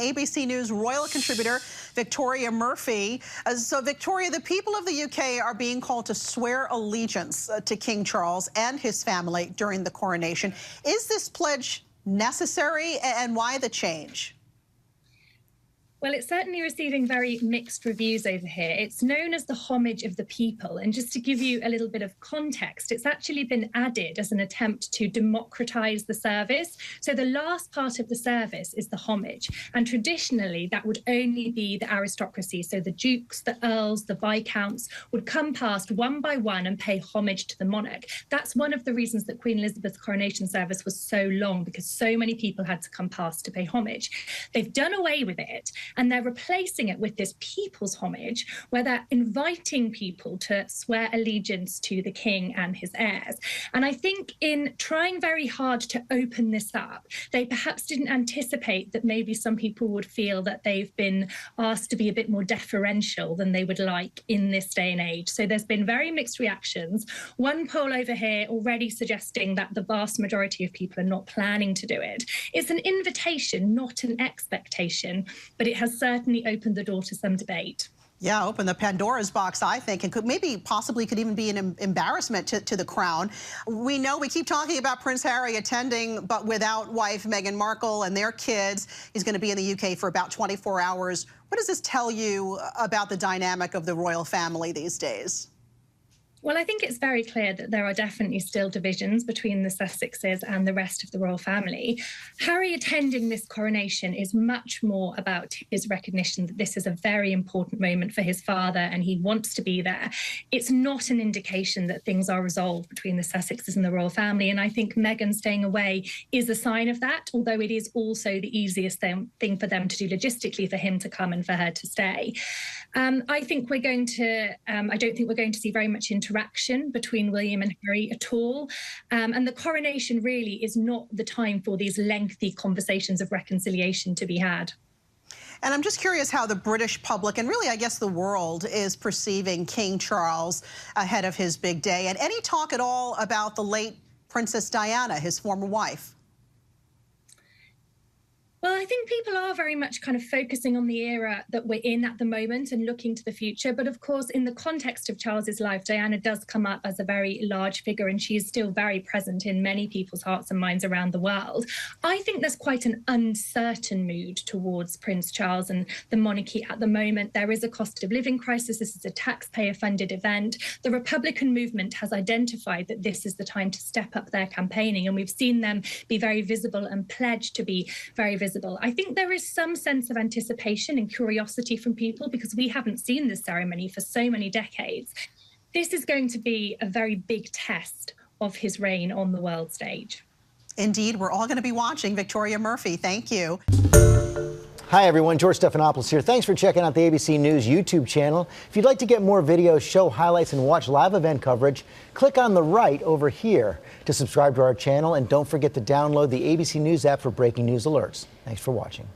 ABC News royal contributor Victoria Murphy. So Victoria, the people of the UK are being called to swear allegiance to King Charles and his family during the coronation. Is this pledge necessary, and why the change? Well, it's certainly receiving very mixed reviews over here. It's known as the homage of the people. And just to give you a little bit of context, it's actually been added as an attempt to democratize the service. So the last part of the service is the homage. And traditionally, that would only be the aristocracy. So the dukes, the earls, the viscounts would come past one by one and pay homage to the monarch. That's one of the reasons that Queen Elizabeth's coronation service was so long, because so many people had to come past to pay homage. They've done away with it. And they're replacing it with this people's homage, where they're inviting people to swear allegiance to the king and his heirs. And I think in trying very hard to open this up, they perhaps didn't anticipate that maybe some people would feel that they've been asked to be a bit more deferential than they would like in this day and age. So there's been very mixed reactions. One poll over here already suggesting that the vast majority of people are not planning to do it. It's an invitation, not an expectation, but it has certainly opened the door to some debate. Yeah, open the Pandora's box, I think, and possibly could even be an embarrassment to the crown. We know we keep talking about Prince Harry attending, but without wife Meghan Markle and their kids. He's going to be in the UK for about 24 hours. What does this tell you about the dynamic of the royal family these days? Well, I think it's very clear that there are definitely still divisions between the Sussexes and the rest of the royal family. Harry attending this coronation is much more about his recognition that this is a very important moment for his father and he wants to be there. It's not an indication that things are resolved between the Sussexes and the royal family. And I think Meghan staying away is a sign of that, although it is also the easiest thing for them to do logistically, for him to come and for her to stay. I think we're going to, I don't think we're going to see very much interaction between William and Harry at all. And the coronation really is not the time for these lengthy conversations of reconciliation to be had. And I'm just curious how the British public, and really I guess the world, is perceiving King Charles ahead of his big day. And any talk at all about the late Princess Diana, his former wife? Well, I think people are very much kind of focusing on the era that we're in at the moment and looking to the future. But of course, in the context of Charles's life, Diana does come up as a very large figure, and she is still very present in many people's hearts and minds around the world. I think there's quite an uncertain mood towards Prince Charles and the monarchy at the moment. There is a cost of living crisis. This is a taxpayer-funded event. The Republican movement has identified that this is the time to step up their campaigning, and we've seen them be very visible and pledge to be very visible. I think there is some sense of anticipation and curiosity from people because we haven't seen this ceremony for so many decades. This is going to be a very big test of his reign on the world stage. Indeed, we're all going to be watching. Victoria Murphy, thank you. Hi everyone, George Stephanopoulos here. Thanks for checking out the ABC News YouTube channel. If you'd like to get more videos, show highlights, and watch live event coverage, click on the right over here to subscribe to our channel, and don't forget to download the ABC News app for breaking news alerts. Thanks for watching.